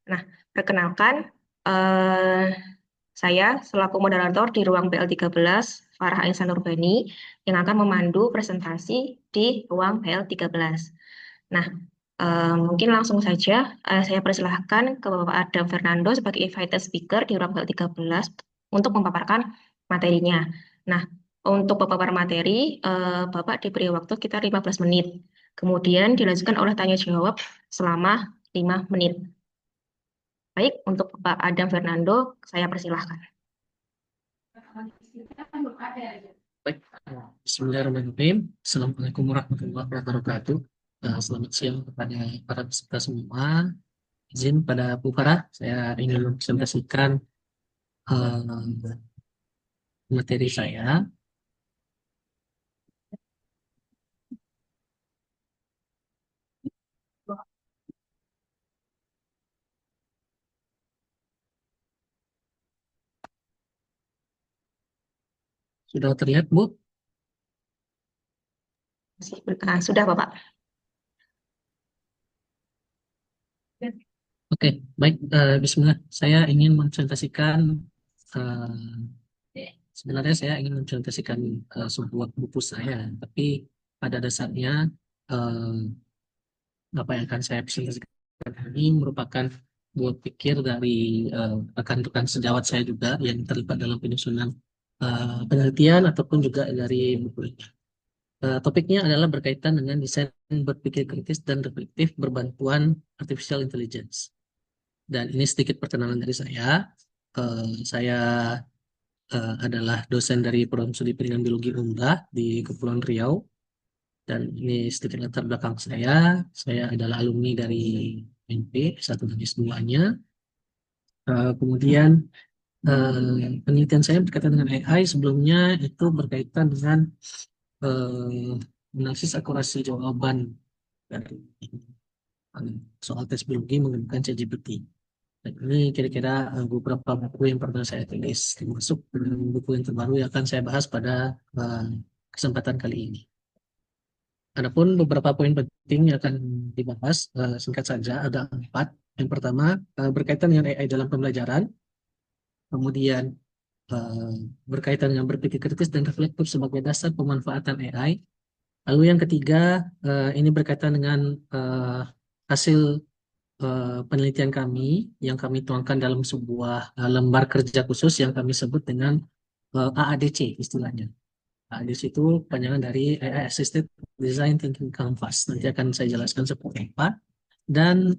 Nah, perkenalkan, eh, saya selaku moderator di ruang PL13, Farah Aisyah Nurbani, yang akan memandu presentasi di ruang PL13. Nah, mungkin langsung saja saya persilahkan ke Bapak Adam Fernando sebagai invited speaker di ruang PL13 untuk memaparkan materinya. Nah, untuk pemaparan materi, Bapak diberi waktu sekitar 15 menit. Kemudian dilanjutkan oleh tanya jawab selama 5 menit. Baik, untuk Pak Adam Fernando, saya persilahkan. Baik, Bismillahirrahmanirrahim. Assalamualaikum warahmatullahi wabarakatuh. Selamat siang kepada para peserta semua. Izin pada Bu Farah, saya ingin mempresentasikan eh, materi saya. Sudah terlihat, Bu? Sudah, Bapak. Oke, baik. Bismillah. Saya ingin mempresentasikan, sebenarnya saya ingin mempresentasikan sebuah buku saya, tapi pada dasarnya eh, apa yang akan saya presentasikan ini merupakan buah pikir dari rekan-rekan sejawat saya juga yang terlibat dalam penyusunan penelitian ataupun juga dari buku ini. Topiknya adalah berkaitan dengan desain berpikir kritis dan reflektif berbantuan artificial intelligence. Dan ini sedikit perkenalan dari saya. Saya adalah dosen dari program studi pendidikan biologi Unggah di Kepulauan Riau. Dan ini sedikit latar belakang saya. Saya adalah alumni dari UNP, satu dan S2-nya. Kemudian penelitian saya berkaitan dengan AI sebelumnya itu berkaitan dengan analisis akurasi jawaban dari soal tes biologi menggunakan ChatGPT. Dan ini kira-kira beberapa buku yang pernah saya tulis, termasuk buku yang terbaru yang akan saya bahas pada eh, kesempatan kali ini. Adapun beberapa poin penting yang akan dibahas, singkat saja, ada 4. Yang pertama, berkaitan dengan AI dalam pembelajaran. Kemudian, eh, berkaitan dengan berpikir kritis dan reflektif sebagai dasar pemanfaatan AI. Lalu yang ketiga, ini berkaitan dengan hasil penelitian kami yang kami tuangkan dalam sebuah lembar kerja khusus yang kami sebut dengan AADC istilahnya. AADC itu panjangan dari AI Assisted Design Thinking Canvas. Nanti akan saya jelaskan seperti apa. Dan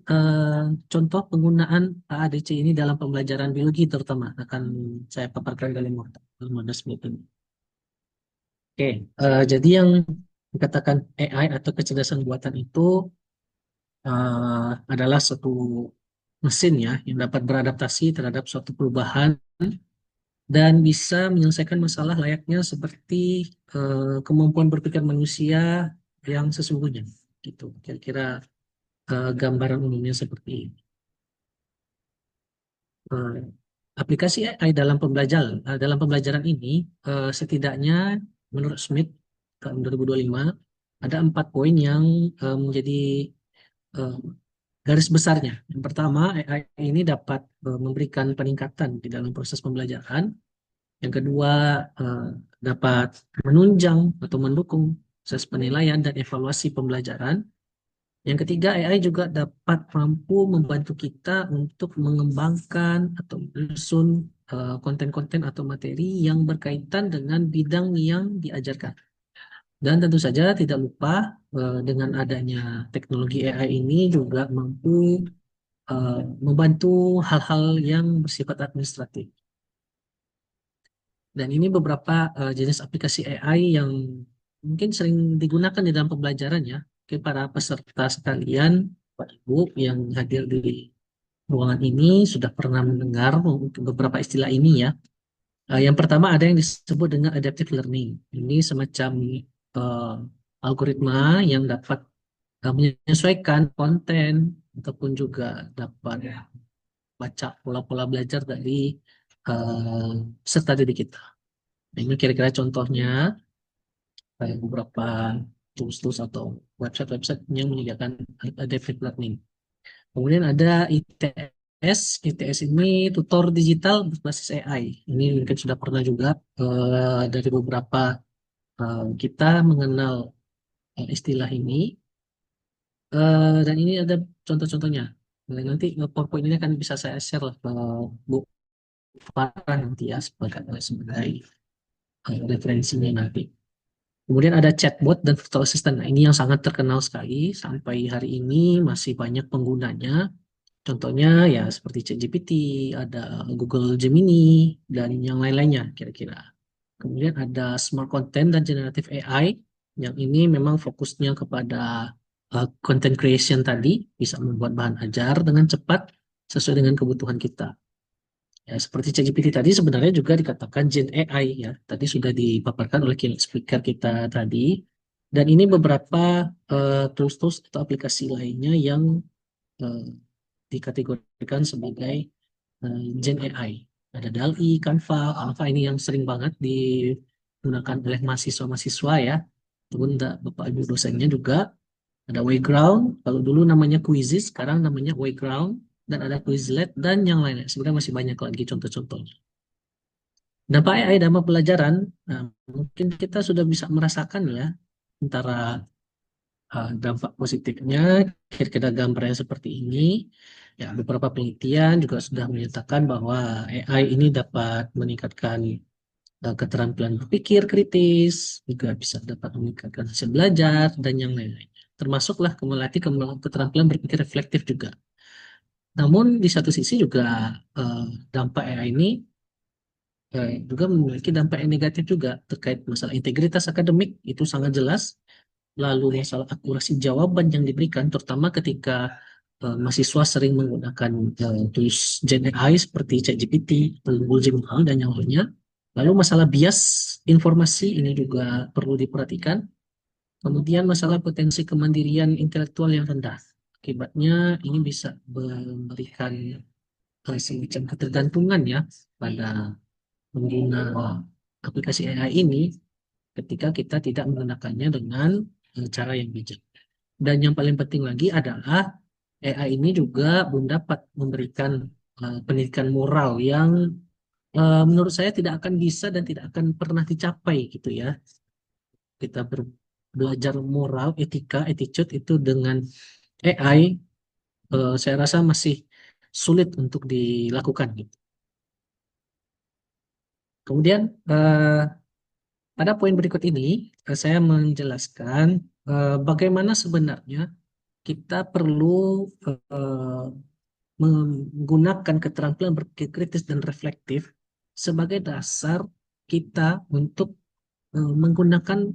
contoh penggunaan AADC ini dalam pembelajaran biologi terutama akan saya paparkan dalam 15 menit ini. Oke, jadi yang dikatakan AI atau kecerdasan buatan itu adalah suatu mesin ya yang dapat beradaptasi terhadap suatu perubahan dan bisa menyelesaikan masalah layaknya seperti kemampuan berpikir manusia yang sesungguhnya gitu. Kira-kira gambaran umumnya seperti ini. Eh, Aplikasi AI dalam pembelajaran ini setidaknya menurut Smith tahun 2025 ada 4 poin yang menjadi eh, garis besarnya. Yang pertama, AI ini dapat memberikan peningkatan di dalam proses pembelajaran. Yang kedua, eh, dapat menunjang atau mendukung proses penilaian dan evaluasi pembelajaran. Yang ketiga, AI juga dapat mampu membantu kita untuk mengembangkan atau menyusun konten-konten atau materi yang berkaitan dengan bidang yang diajarkan. Dan tentu saja tidak lupa dengan adanya teknologi AI ini juga mampu eh, membantu hal-hal yang bersifat administratif. Dan ini beberapa jenis aplikasi AI yang mungkin sering digunakan di dalam pembelajaran ya. Oke, para peserta sekalian, Pak Ibu yang hadir di ruangan ini sudah pernah mendengar untuk beberapa istilah ini ya. Yang pertama ada yang disebut dengan adaptive learning. Ini semacam eh, algoritma yang dapat menyesuaikan konten ataupun juga dapat baca pola-pola belajar dari eh, peserta didik kita. Nah, ini kira-kira contohnya kayak beberapa tools-tools atau website-website yang menyediakan adaptive learning. Kemudian ada ITS. ITS ini tutor digital berbasis AI. Ini mungkin sudah pernah juga dari beberapa kita mengenal istilah ini. Dan ini ada contoh-contohnya. Nah, nanti PowerPoint ini akan bisa saya share lah ke Bu Farah nanti ya sebagai referensinya nanti. Kemudian ada chatbot dan virtual assistant. Nah, ini yang sangat terkenal sekali sampai hari ini masih banyak penggunanya. Contohnya ya seperti ChatGPT, ada Google Gemini, dan yang lain-lainnya kira-kira. Kemudian ada smart content dan generative AI, yang ini memang fokusnya kepada content creation tadi, bisa membuat bahan ajar dengan cepat sesuai dengan kebutuhan kita. Ya, seperti ChatGPT tadi sebenarnya juga dikatakan Gen AI ya. Tadi sudah dipaparkan oleh keynote speaker kita tadi. Dan ini beberapa tools-tools atau aplikasi lainnya yang eh, dikategorikan sebagai Gen AI. Ada DALL-E, Canva. Canva ini yang sering banget digunakan oleh mahasiswa-mahasiswa ya. Ataupun Bapak Ibu dosennya juga. Ada Wayground. Kalau dulu namanya Quizizz, sekarang namanya Wayground. Dan ada Quizlet dan yang lainnya. Sebenarnya masih banyak lagi contoh-contohnya. Dampak AI dalam pelajaran, nah, mungkin kita sudah bisa merasakan ya antara dampak positifnya, kira-kira gambarnya seperti ini. Ya, beberapa penelitian juga sudah menyatakan bahwa AI ini dapat meningkatkan keterampilan berpikir kritis, juga bisa dapat meningkatkan hasil belajar, dan yang lain-lain. Termasuklah melatih keterampilan berpikir reflektif juga. Namun di satu sisi juga eh, dampak AI ini juga memiliki dampak yang negatif juga terkait masalah integritas akademik itu sangat jelas. Lalu masalah akurasi jawaban yang diberikan, terutama ketika mahasiswa sering menggunakan tools Gen AI seperti ChatGPT, Google Gemini, dan yang lainnya. Lalu masalah bias informasi ini juga perlu diperhatikan. Kemudian masalah potensi kemandirian intelektual yang rendah. Akibatnya ini bisa memberikan semacam ketergantungan ya pada pengguna aplikasi AI ini ketika kita tidak menggunakannya dengan cara yang bijak. Dan yang paling penting lagi adalah AI ini juga belum dapat memberikan pendidikan moral yang menurut saya tidak akan bisa dan tidak akan pernah dicapai gitu ya. Kita belajar moral, etika, attitude itu dengan AI, saya rasa masih sulit untuk dilakukan gitu. Kemudian pada poin berikut ini saya menjelaskan bagaimana sebenarnya kita perlu eh, menggunakan keterampilan berpikir kritis dan reflektif sebagai dasar kita untuk menggunakan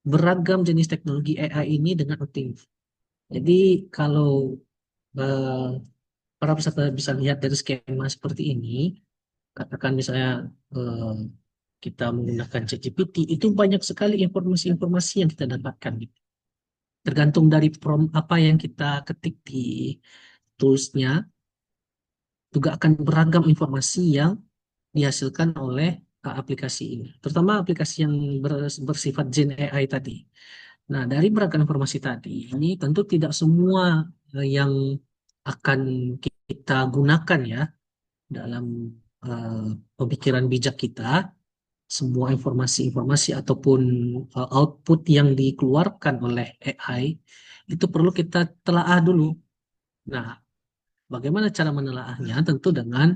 beragam jenis teknologi AI ini dengan optimal. Jadi kalau eh, para peserta bisa lihat dari skema seperti ini, katakan misalnya eh, kita menggunakan ChatGPT, itu banyak sekali informasi-informasi yang kita dapatkan. Tergantung dari prompt apa yang kita ketik di toolsnya, juga akan beragam informasi yang dihasilkan oleh aplikasi ini, terutama aplikasi yang bersifat Gen AI tadi. Nah, dari beragam informasi tadi, ini tentu tidak semua yang akan kita gunakan ya dalam eh, pemikiran bijak kita. Semua informasi-informasi ataupun output yang dikeluarkan oleh AI itu perlu kita telaah dulu. Nah, bagaimana cara menelaahnya? Tentu dengan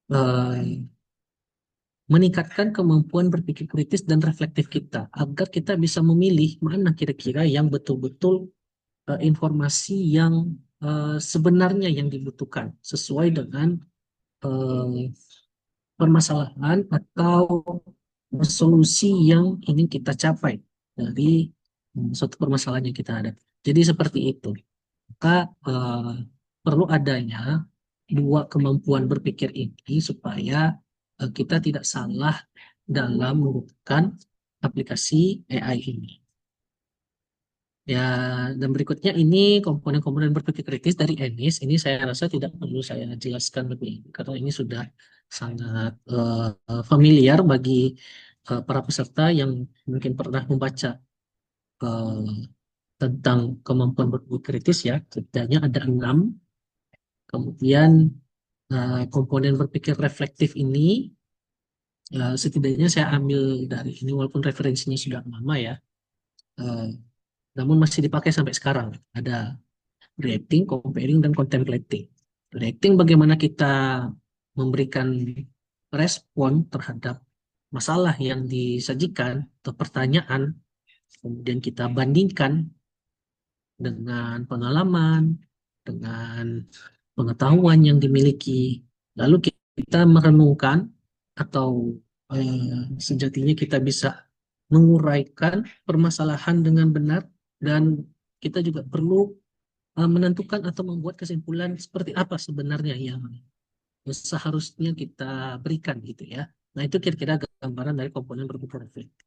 eh, meningkatkan kemampuan berpikir kritis dan reflektif kita agar kita bisa memilih mana kira-kira yang betul-betul informasi yang sebenarnya yang dibutuhkan sesuai dengan eh, permasalahan atau solusi yang ingin kita capai dari suatu permasalahan yang kita ada. Jadi seperti itu. Maka perlu adanya dua kemampuan berpikir ini supaya kita tidak salah dalam menggunakan aplikasi AI ini. Ya, dan berikutnya ini komponen-komponen berpikir kritis dari Enis. Ini saya rasa tidak perlu saya jelaskan lebih karena ini sudah sangat familiar bagi para peserta yang mungkin pernah membaca tentang kemampuan berpikir kritis ya, setidaknya ada 6. Kemudian komponen berpikir reflektif ini setidaknya saya ambil dari ini walaupun referensinya sudah lama ya, eh, namun masih dipakai sampai sekarang. Ada reacting, comparing, dan contemplating. Reacting bagaimana kita memberikan respon terhadap masalah yang disajikan atau pertanyaan, kemudian kita bandingkan dengan pengalaman, dengan pengetahuan yang dimiliki. Lalu kita merenungkan atau sejatinya kita bisa menguraikan permasalahan dengan benar, dan kita juga perlu menentukan atau membuat kesimpulan seperti apa sebenarnya yang seharusnya kita berikan gitu ya. Nah, itu kira-kira gambaran dari komponen berpikir reflektif.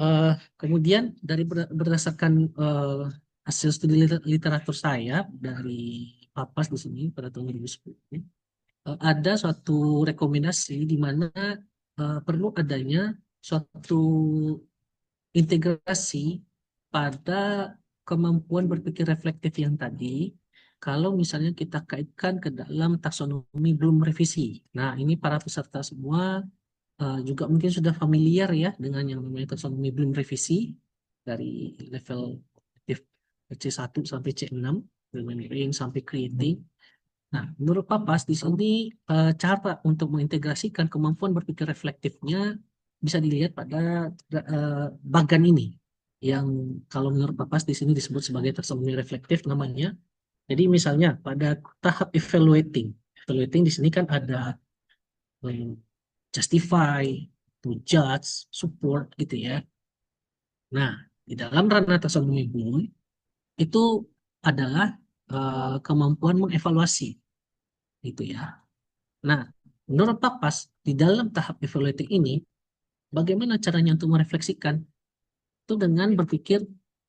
Eh, Kemudian berdasarkan hasil studi literatur saya dari Papas di sini pada tahun 2010, ada suatu rekomendasi di mana perlu adanya suatu integrasi pada kemampuan berpikir reflektif yang tadi, kalau misalnya kita kaitkan ke dalam taksonomi belum revisi. Nah, ini para peserta semua juga mungkin sudah familiar ya dengan yang namanya taksonomi belum revisi dari level kognitif C1 sampai C6, remembering sampai creating. Nah, menurut Papas di sini cara untuk mengintegrasikan kemampuan berpikir reflektifnya bisa dilihat pada bagan ini yang kalau menurut Papas di sini disebut sebagai taksonomi reflektif namanya. Jadi misalnya pada tahap evaluating, evaluating di sini kan ada eh, justify, to judge, support gitu ya. Nah, di dalam ranah taksonomi Bloom itu adalah kemampuan mengevaluasi gitu ya. Nah, menurut Papas di dalam tahap evaluating ini bagaimana caranya untuk merefleksikan itu dengan berpikir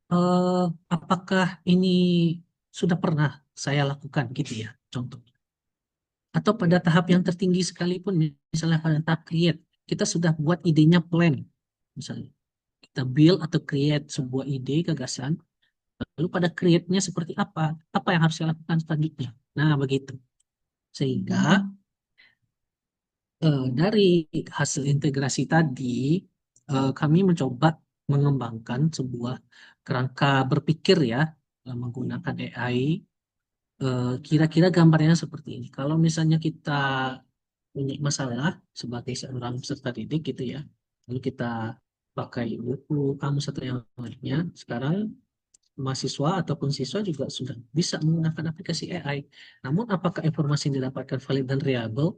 eh, apakah ini sudah pernah saya lakukan gitu ya, contoh. Atau pada tahap yang tertinggi sekalipun, misalnya pada tahap create, kita sudah buat idenya plan, misalnya. Kita build atau create sebuah ide, gagasan, lalu pada create-nya seperti apa? Apa yang harus saya lakukan selanjutnya? Nah, begitu. Sehingga dari hasil integrasi tadi, kami mencoba mengembangkan sebuah kerangka berpikir ya, menggunakan AI. Kira-kira gambarnya seperti ini. Kalau misalnya kita punya masalah sebagai seorang peserta didik gitu ya, lalu kita pakai buku, kamus atau yang lainnya, sekarang mahasiswa ataupun siswa juga sudah bisa menggunakan aplikasi AI. Namun apakah informasi yang didapatkan valid dan reliable?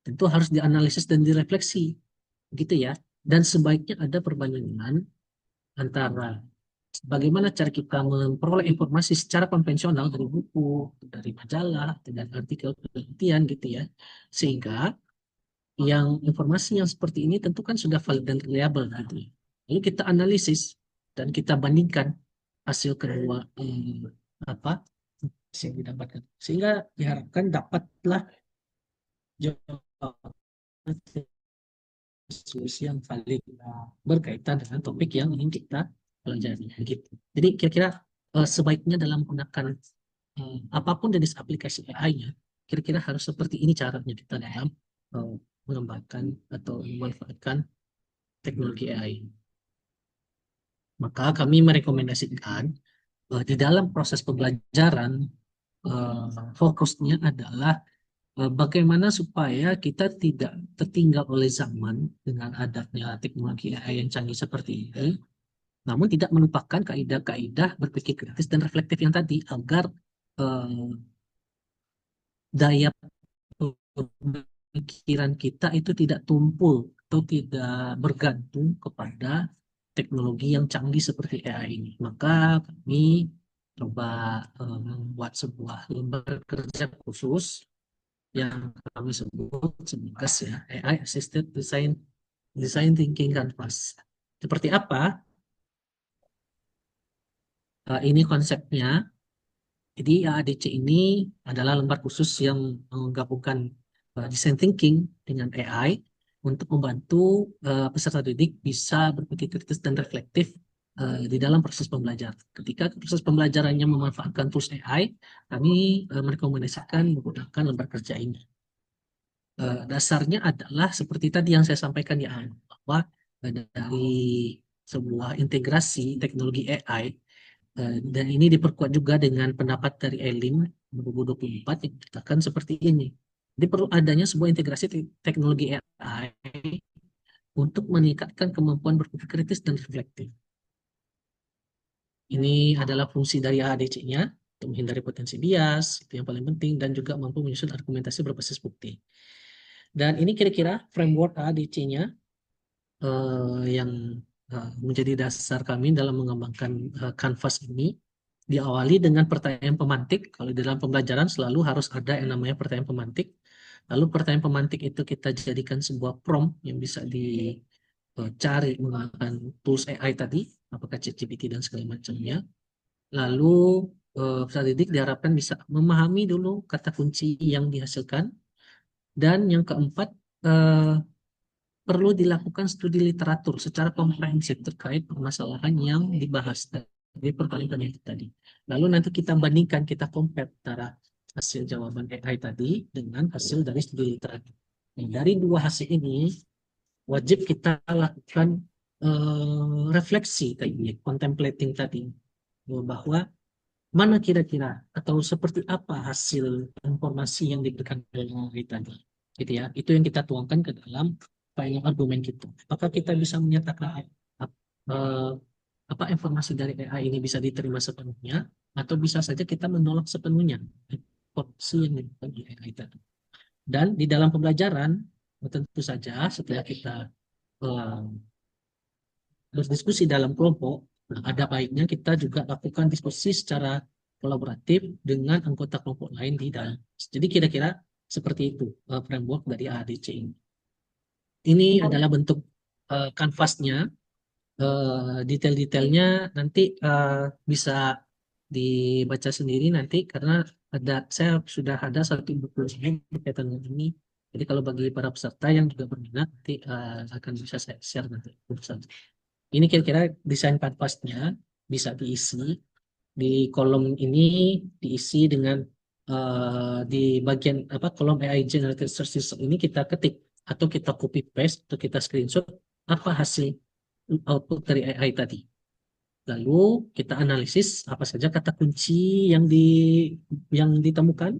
Tentu harus dianalisis dan direfleksi, gitu ya. Dan sebaiknya ada perbandingan antara bagaimana cara kita memperoleh informasi secara konvensional dari buku, dari majalah, dan artikel penelitian gitu ya. Sehingga yang informasi yang seperti ini tentu kan sudah valid dan reliable gitu ya. Lalu kita analisis dan kita bandingkan hasil kedua apa yang didapatkan, sehingga diharapkan dapatlah jawaban solusi yang valid berkaitan dengan topik yang ingin kita pelajari gitu. Jadi kira-kira sebaiknya dalam menggunakan apapun jenis aplikasi AI-nya, kira-kira harus seperti ini caranya kita dalam eh, mengembangkan atau memanfaatkan teknologi AI. Maka kami merekomendasikan di dalam proses pembelajaran fokusnya adalah bagaimana supaya kita tidak tertinggal oleh zaman dengan adanya teknologi AI yang canggih seperti ini, namun tidak melupakan kaidah-kaidah berpikir kritis dan reflektif yang tadi agar eh, daya pemikiran kita itu tidak tumpul atau tidak bergantung kepada teknologi yang canggih seperti AI ini. Maka kami coba membuat sebuah lembar kerja khusus yang kami sebut sebagai ya, AI Assisted Design Thinking Canvas. Seperti apa? Ini konsepnya. Jadi AADC ini adalah lembar khusus yang menggabungkan design thinking dengan AI untuk membantu peserta didik bisa berpikir kritis dan reflektif di dalam proses pembelajaran. Ketika proses pembelajarannya memanfaatkan tools AI, kami merekomendasikan menggunakan lembar kerja ini. Dasarnya adalah seperti tadi yang saya sampaikan di awal, bahwa dari sebuah integrasi teknologi AI, dan ini diperkuat juga dengan pendapat dari Elim 2024 yang dikatakan seperti ini. Jadi perlu adanya sebuah integrasi teknologi AI untuk meningkatkan kemampuan berpikir kritis dan reflektif. Ini adalah fungsi dari AADC-nya untuk menghindari potensi bias, itu yang paling penting, dan juga mampu menyusun argumentasi berbasis bukti. Dan ini kira-kira framework AADC-nya yang menjadi dasar kami dalam mengembangkan Canvas ini. Diawali dengan pertanyaan pemantik. Kalau di dalam pembelajaran selalu harus ada yang namanya pertanyaan pemantik. Lalu pertanyaan pemantik itu kita jadikan sebuah prompt yang bisa dicari menggunakan tools AI tadi, apakah ChatGPT dan segala macamnya. Lalu peserta didik diharapkan bisa memahami dulu kata kunci yang dihasilkan. Dan yang keempat, eh, perlu dilakukan studi literatur secara komprehensif terkait permasalahan yang dibahas dari pertanyaan itu tadi. Lalu nanti kita bandingkan, kita compare antara hasil jawaban AI tadi dengan hasil dari studi literatur. Nah, dari dua hasil ini wajib kita lakukan refleksi tadi, contemplating tadi, bahwa mana kira-kira atau seperti apa hasil informasi yang diberikan oleh AI tadi, gitu ya. Itu yang kita tuangkan ke dalam final argumen kita. Apakah kita bisa menyatakan eh, apa informasi dari AI ini bisa diterima sepenuhnya, atau bisa saja kita menolak sepenuhnya informasi yang diberikan oleh AI tadi. Dan di dalam pembelajaran, tentu saja setelah kita eh, berdiskusi dalam kelompok, ada baiknya kita juga lakukan diskusi secara kolaboratif dengan anggota kelompok lain di dalam. Jadi kira-kira seperti itu framework dari AADC ini. Ini adalah bentuk kanvasnya, detail-detailnya nanti bisa dibaca sendiri nanti karena saya sudah ada satu buku berkaitan dengan ini. Jadi kalau bagi para peserta yang juga berminat nanti akan bisa saya share nanti. Ini kira-kira desain kanvasnya bisa diisi di kolom ini, diisi dengan di bagian apa kolom AI generated search result ini kita ketik atau kita copy paste atau kita screenshot apa hasil output dari AI tadi. Lalu kita analisis apa saja kata kunci yang ditemukan,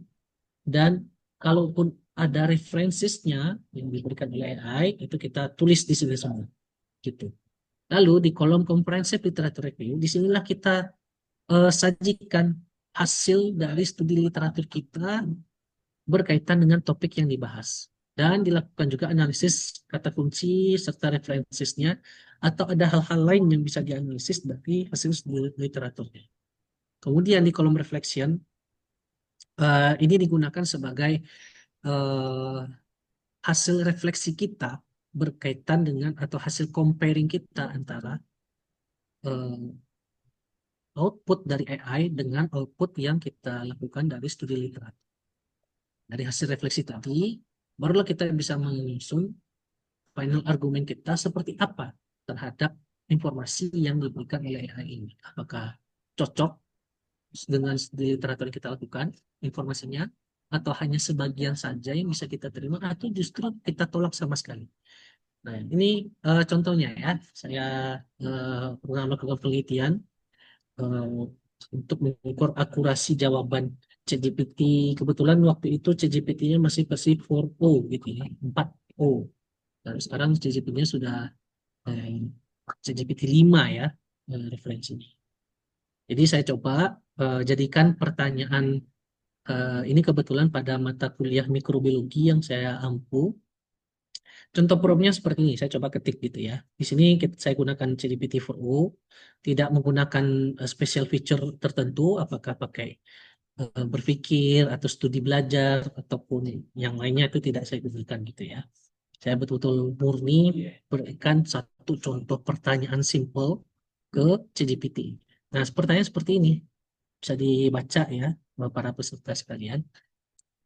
dan kalaupun ada referensinya yang diberikan oleh AI itu kita tulis di sini semua gitu. Lalu di kolom comprehensive literature review, disinilah kita sajikan hasil dari studi literatur kita berkaitan dengan topik yang dibahas. Dan dilakukan juga analisis kata kunci serta referensinya, atau ada hal-hal lain yang bisa dianalisis dari hasil studi literaturnya. Kemudian di kolom reflection, ini digunakan sebagai eh, hasil refleksi kita berkaitan dengan atau hasil comparing kita antara eh, output dari AI dengan output yang kita lakukan dari studi literatur. Dari hasil refleksi tadi, barulah kita bisa menyusun final argumen kita seperti apa terhadap informasi yang diberikan oleh AI ini. Apakah cocok dengan studi literatur yang kita lakukan informasinya, atau hanya sebagian saja yang bisa kita terima, atau justru kita tolak sama sekali. Nah, ini contohnya ya, saya pernah melakukan penelitian eh, untuk mengukur akurasi jawaban ChatGPT. Kebetulan waktu itu ChatGPT-nya masih versi 4.0 gitu ya, 4.0. Dan sekarang ChatGPT-nya sudah eh, ChatGPT 5 ya referensinya. Jadi saya coba jadikan pertanyaan ini kebetulan pada mata kuliah mikrobiologi yang saya ampu. Contoh promptnya seperti ini, saya coba ketik gitu ya. Di sini saya gunakan ChatGPT 4o, tidak menggunakan special feature tertentu, apakah pakai berpikir atau studi belajar ataupun yang lainnya itu tidak saya gunakan gitu ya. Saya betul-betul murni berikan satu contoh pertanyaan simple ke ChatGPT. Nah, pertanyaan seperti ini bisa dibaca ya para peserta sekalian.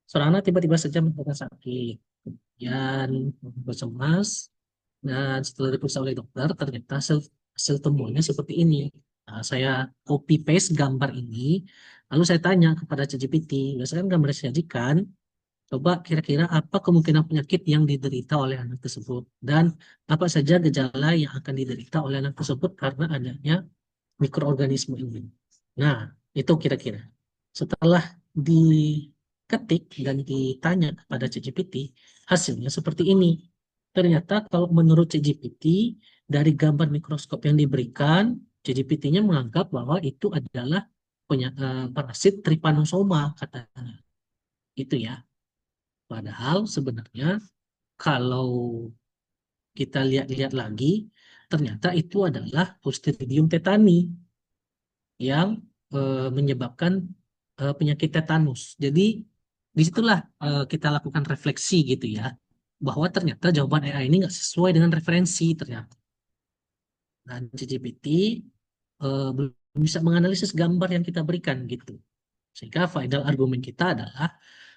Seorang anak tiba-tiba saja merasakan sakit, kemudian bercemas, dan setelah diperiksa oleh dokter ternyata hasil temuannya seperti ini. Nah, saya copy paste gambar ini, lalu saya tanya kepada ChatGPT, berdasarkan gambar yang disajikan, coba kira-kira apa kemungkinan penyakit yang diderita oleh anak tersebut dan apa saja gejala yang akan diderita oleh anak tersebut karena adanya mikroorganisme ini. Nah, itu kira-kira. Setelah diketik dan ditanya kepada ChatGPT, hasilnya seperti ini. Ternyata kalau menurut ChatGPT, dari gambar mikroskop yang diberikan, ChatGPT-nya menganggap bahwa itu adalah parasit Trypanosoma katanya. Itu ya. Padahal sebenarnya kalau kita lihat-lihat lagi, ternyata itu adalah Clostridium tetani yang menyebabkan penyakit tetanus. Jadi disitulah kita lakukan refleksi gitu ya, bahwa ternyata jawaban AI ini nggak sesuai dengan referensi ternyata. Dan ChatGPT belum bisa menganalisis gambar yang kita berikan gitu. Sehingga final argumen kita adalah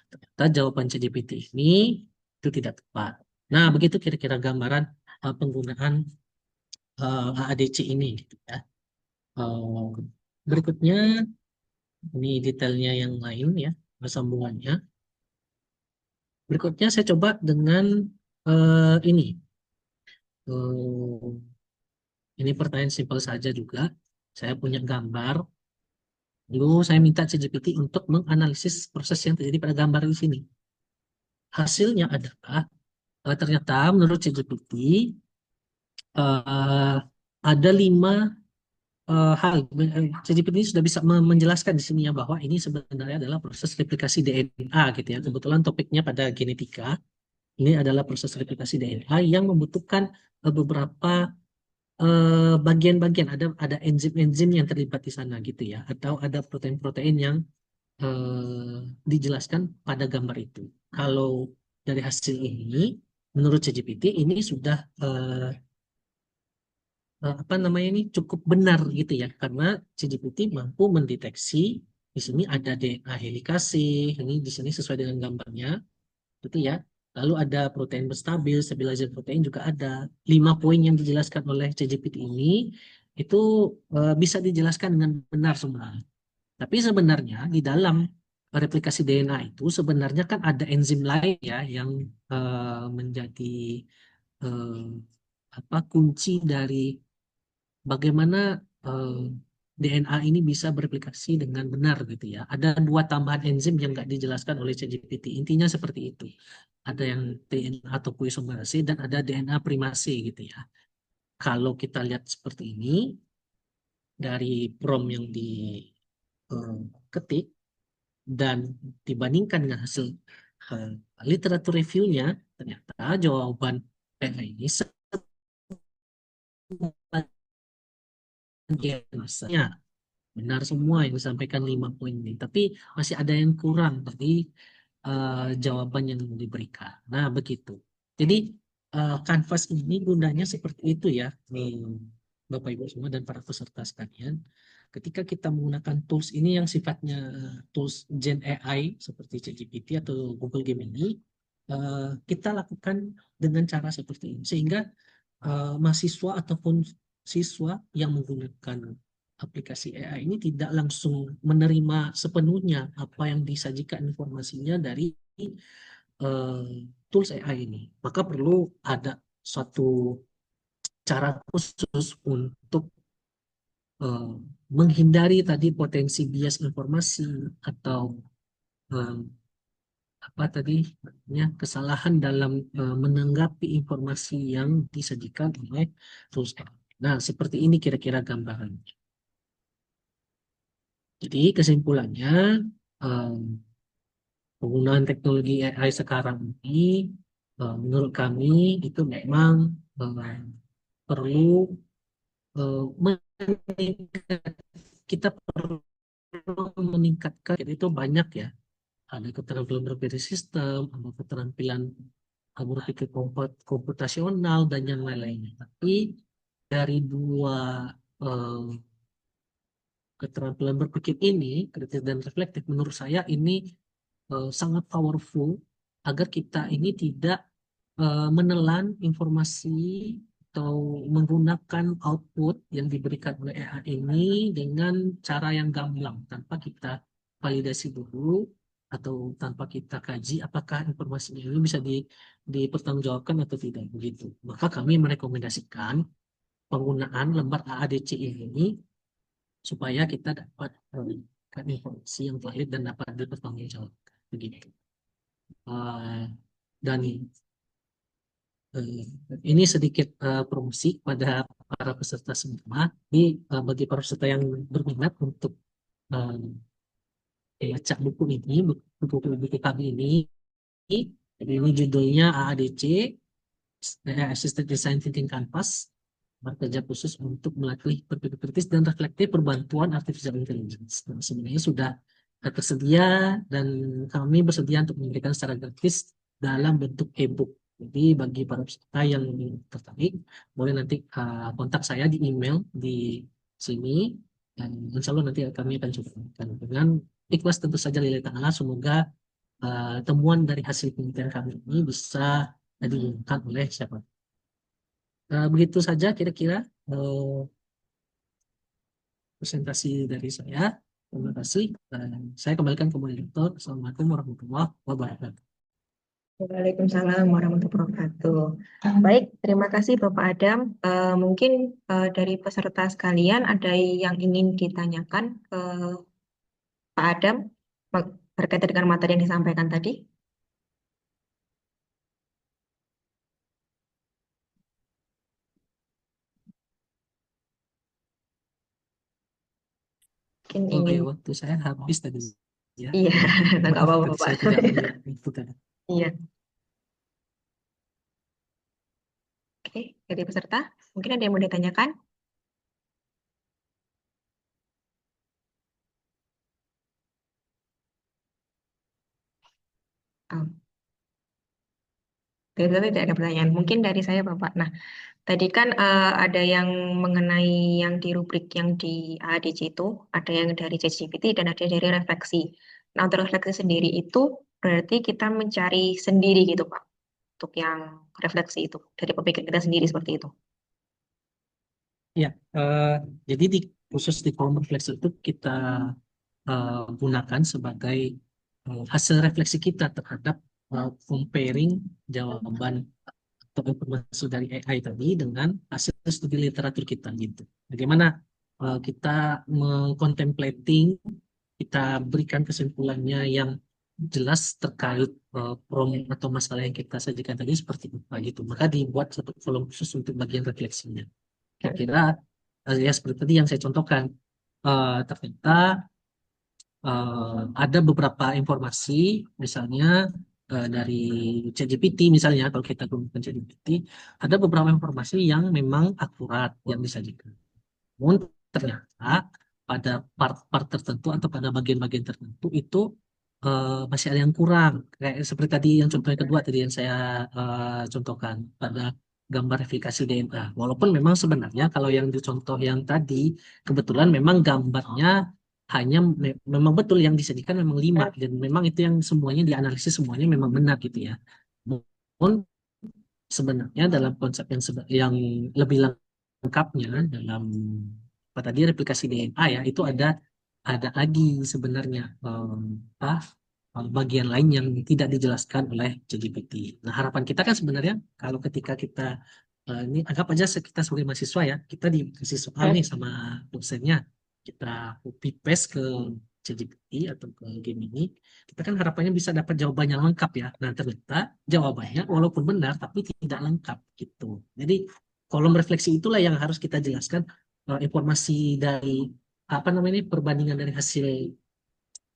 ternyata jawaban ChatGPT ini itu tidak tepat. Nah, begitu kira-kira gambaran penggunaan AADC ini gitu ya. Eh, Berikutnya ini detailnya yang lain ya, sambungannya. Berikutnya saya coba dengan ini. Eh, ini pertanyaan simpel saja juga. Saya punya gambar. Lalu saya minta ChatGPT untuk menganalisis proses yang terjadi pada gambar di sini. Hasilnya adalah ternyata menurut ChatGPT eh, ada 5 hal. ChatGPT ini sudah bisa menjelaskan di sini ya bahwa ini sebenarnya adalah proses replikasi DNA gitu ya. Kebetulan topiknya pada genetika. Ini adalah proses replikasi DNA yang membutuhkan beberapa bagian-bagian. Ada enzim-enzim yang terlibat di sana gitu ya, atau ada protein-protein yang dijelaskan pada gambar itu. Kalau dari hasil ini, menurut ChatGPT ini sudah apa namanya ini cukup benar gitu ya, karena ChatGPT mampu mendeteksi di sini ada DNA helikase, ini di sini sesuai dengan gambarnya gitu ya. Lalu ada protein berstabil, stabilizer protein juga ada. 5 poin yang dijelaskan oleh ChatGPT ini itu bisa dijelaskan dengan benar semua. Tapi sebenarnya di dalam replikasi DNA itu sebenarnya kan ada enzim lain ya yang menjadi eh, apa kunci dari bagaimana eh, DNA ini bisa bereplikasi dengan benar gitu ya. Ada 2 tambahan enzim yang nggak dijelaskan oleh ChatGPT. Intinya seperti itu. Ada yang DNA topoisomerase dan ada DNA primase gitu ya. Kalau kita lihat seperti ini dari prompt yang diketik dan dibandingkan dengan hasil eh, literatur reviewnya, ternyata jawaban PH ini sebenarnya benar semua yang disampaikan 5 poin ini, tapi masih ada yang kurang dari jawaban yang diberikan. Nah, begitu. Jadi Canvas ini gunanya seperti itu ya, nih, Bapak Ibu semua dan para peserta sekalian. Ketika kita menggunakan tools ini yang sifatnya tools Gen AI seperti ChatGPT atau Google Gemini, kita lakukan dengan cara seperti ini, sehingga mahasiswa ataupun siswa yang menggunakan aplikasi AI ini tidak langsung menerima sepenuhnya apa yang disajikan informasinya dari tools AI ini. Maka perlu ada suatu cara khusus untuk eh, menghindari tadi potensi bias informasi atau eh, apa tadi namanya, kesalahan dalam menanggapi informasi yang disajikan oleh tools AI. Nah, seperti ini kira-kira gambaran. Jadi kesimpulannya, eh, penggunaan teknologi AI sekarang ini, menurut kami itu memang eh, perlu meningkat, kita perlu meningkatkan itu banyak ya. Ada keterampilan berpikir sistem, ada keterampilan berpikir komputasional dan yang lain-lainnya. Tapi dari 2 keterampilan berpikir ini, kritis dan reflektif, menurut saya ini sangat powerful agar kita ini tidak menelan informasi atau menggunakan output yang diberikan oleh AI ini dengan cara yang gamblang tanpa kita validasi dulu atau tanpa kita kaji apakah informasi ini bisa dipertanggungjawabkan atau tidak begitu. Maka kami merekomendasikan penggunaan lembar AADC ini supaya kita dapat memberikan informasi yang valid dan dapat dipertanggungjawabkan begitu. Dan Eh, ini sedikit promosi pada para peserta semua. Bagi para peserta yang berminat untuk eh, baca buku ini, buku kami ini, jadi ini judulnya AADC, Assisted Design Thinking Canvas, kerja khusus untuk melatih berpikir kritis dan reflektif berbantuan artificial intelligence. Nah, sebenarnya sudah tersedia dan kami bersedia untuk memberikan secara gratis dalam bentuk e-book. Jadi bagi para peserta yang tertarik, boleh nanti kontak saya di email di sini dan insya Allah nanti kami akan coba dengan ikhlas tentu saja lillahi ta'ala. Semoga temuan dari hasil penelitian kami ini bisa digunakan oleh siapa. Begitu saja kira-kira eh, presentasi dari saya. Terima kasih. Dan saya kembalikan ke moderator. Assalamualaikum warahmatullahi wabarakatuh. Waalaikumsalam warahmatullahi wabarakatuh. Baik, terima kasih Bapak Adam. Mungkin dari peserta sekalian ada yang ingin ditanyakan ke Pak Adam berkaitan dengan materi yang disampaikan tadi. Mungkin Oh ingin, ya, waktu saya habis tadi. Ya, iya, nggak maaf apa-apa tadi Pak. saya tidak melihat itu tadi. Iya, oke. Dari peserta, mungkin ada yang mau ditanyakan? Oh, dari peserta tidak ada pertanyaan. Mungkin dari saya Bapak. Nah, tadi kan ada yang mengenai yang di rubrik yang di AADC itu, ada yang dari ChatGPT dan ada dari refleksi. Nah, untuk refleksi sendiri itu berarti kita mencari sendiri gitu, Pak, untuk yang refleksi itu, dari pemikiran kita sendiri seperti itu. Ya, jadi khusus di kolom refleksi itu kita gunakan sebagai hasil refleksi kita terhadap comparing jawaban atau informasi dari AI tadi dengan hasil studi literatur kita gitu. Bagaimana kita mengcontemplating, kita berikan kesimpulannya yang jelas terkait problem atau masalah yang kita sajikan tadi seperti apa gitu. Maka dibuat satu kolom khusus untuk bagian refleksinya. Kira-kira ya seperti tadi yang saya contohkan. Ternyata ada beberapa informasi, misalnya dari ChatGPT misalnya, kalau kita gunakan ChatGPT, ada beberapa informasi yang memang akurat yang disajikan. Namun ternyata pada part-part tertentu atau pada bagian-bagian tertentu itu masih ada yang kurang. Kayak seperti tadi yang contoh yang kedua tadi yang saya contohkan pada gambar verifikasi DNA. Walaupun memang sebenarnya kalau yang dicontoh yang tadi kebetulan memang gambarnya hanya memang betul yang disajikan memang 5 dan memang itu yang semuanya dianalisis semuanya memang benar gitu ya. Namun sebenarnya dalam konsep yang lebih lengkapnya dalam apa tadi replikasi DNA ya itu ada lagi sebenarnya apa bagian lain yang tidak dijelaskan oleh ChatGPT. Nah harapan kita kan sebenarnya kalau ketika kita ini anggap aja kita sebagai mahasiswa ya kita dikasih soal nih sama dosennya kita copy paste ke ChatGPT atau ke Gemini kita kan harapannya bisa dapat jawabannya lengkap ya. Nah ternyata jawabannya walaupun benar tapi tidak lengkap gitu. Jadi kolom refleksi itulah yang harus kita jelaskan informasi dari apa namanya ini, perbandingan dari hasil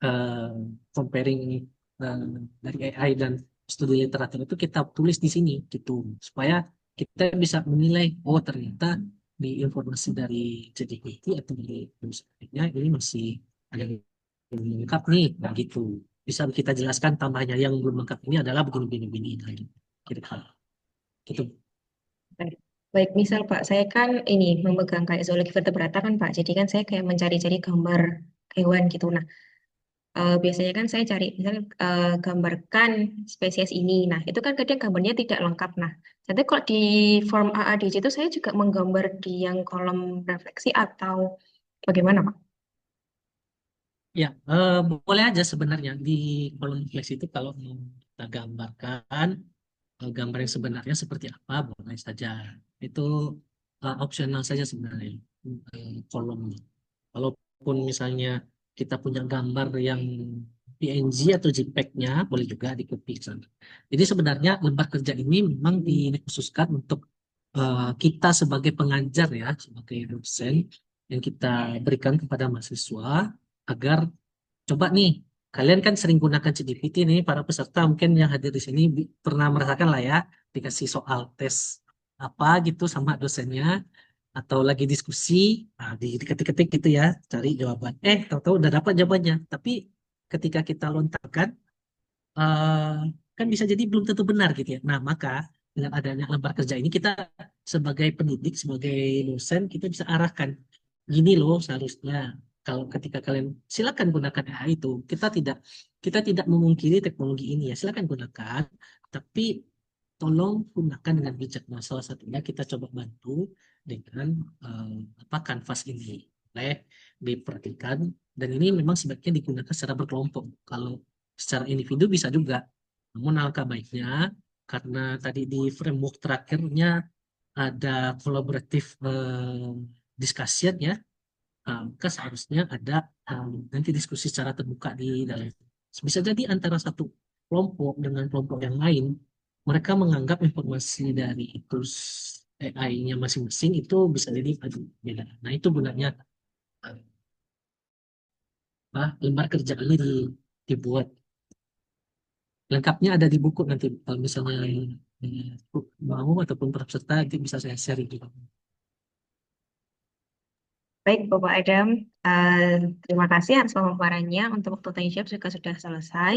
eh, comparing eh, dari AI dan studi literatur itu kita tulis di sini gitu supaya kita bisa menilai oh ternyata di informasi dari ChatGPT atau dari website-nya ini masih ada yang belum lengkap nih nah gitu bisa kita jelaskan tambahnya yang belum lengkap ini adalah begini-begini lagi kira-kira gitu. Baik, baik, misal Pak, saya kan ini memegang kayak zoologi vertebrata kan Pak, jadi kan saya kayak mencari-cari gambar hewan gitu. Nah, Biasanya kan saya cari misalnya gambarkan spesies ini. Nah, itu kan kadang gambarnya tidak lengkap. Nah, jadi kalau di form AADC itu saya juga menggambar di yang kolom refleksi atau bagaimana, Pak? Ya, boleh aja sebenarnya di kolom flash itu kalau mau kita gambarkan gambar yang sebenarnya seperti apa, boleh saja. Itu opsional saja sebenarnya kolomnya. Walaupun misalnya kita punya gambar yang PNG atau JPEG-nya, boleh juga di-copy ke sana. Jadi sebenarnya lembar kerja ini memang dikhususkan untuk kita sebagai pengajar ya, sebagai dosen yang kita berikan kepada mahasiswa agar coba nih, kalian kan sering gunakan ChatGPT nih, para peserta mungkin yang hadir di sini pernah merasakan lah ya, dikasih soal tes apa gitu sama dosennya, atau lagi diskusi, nah, diketik-ketik gitu ya, cari jawaban. Tahu-tahu udah dapat jawabannya. Tapi ketika kita lontarkan, eh, kan bisa jadi belum tentu benar gitu ya. Nah, maka dengan adanya lembar kerja ini kita sebagai pendidik, sebagai dosen, kita bisa arahkan. Gini loh seharusnya. Kalau ketika kalian silakan gunakan AI itu, kita tidak memungkiri teknologi ini ya. Silakan gunakan, tapi tolong gunakan dengan bijak. Nah, salah satunya kita coba bantu dengan apa kanvas ini. Boleh diperhatikan dan ini memang sebaiknya digunakan secara berkelompok. Kalau secara individu bisa juga. Namun alangkah baiknya karena tadi di framework terakhirnya ada collaborative discussion ya, maka seharusnya ada nanti diskusi secara terbuka di dalam. Bisa jadi antara satu kelompok dengan kelompok yang lain, mereka menganggap informasi dari tools AI-nya masing-masing itu bisa jadi aduh, beda. Nah itu gunanya lembar kerja ini dibuat. Lengkapnya ada di buku nanti kalau misalnya mau ataupun peserta nanti bisa saya share juga. Baik, Bapak Adam. Eh, Terima kasih atas pemaparannya. Untuk waktu tanya jawab juga sudah selesai.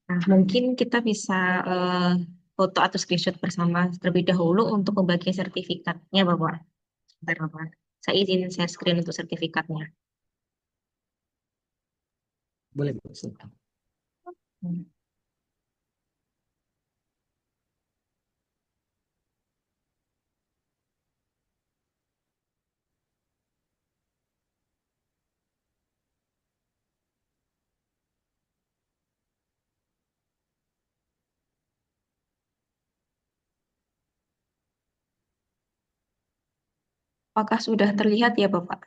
Nah, mungkin kita bisa eh, foto atau screenshot bersama terlebih dahulu untuk membagikan sertifikatnya, Bapak. Bentar, Bapak. Saya izin share screen untuk sertifikatnya. Boleh, Bu, silakan. Hmm. Apakah sudah terlihat ya, Bapak,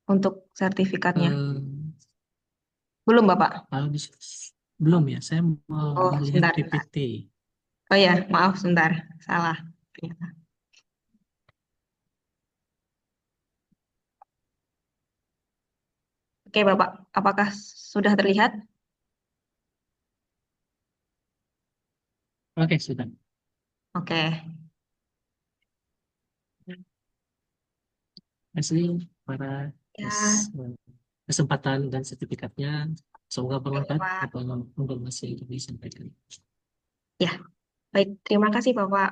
untuk sertifikatnya? Eh, Belum, Bapak? kalau belum ya, saya mau Oh, melihat sebentar, sebentar. PPT. Oh ya, maaf, sebentar. Salah. Ternyata. Oke, Bapak. Apakah sudah terlihat? Oke, sudah. Oke. Terima kasih para atas Ya, kesempatan dan sertifikatnya. Semoga oke, bermanfaat Bapak. apa informasi yang disampaikan. Ya, baik. Terima kasih, Bapak.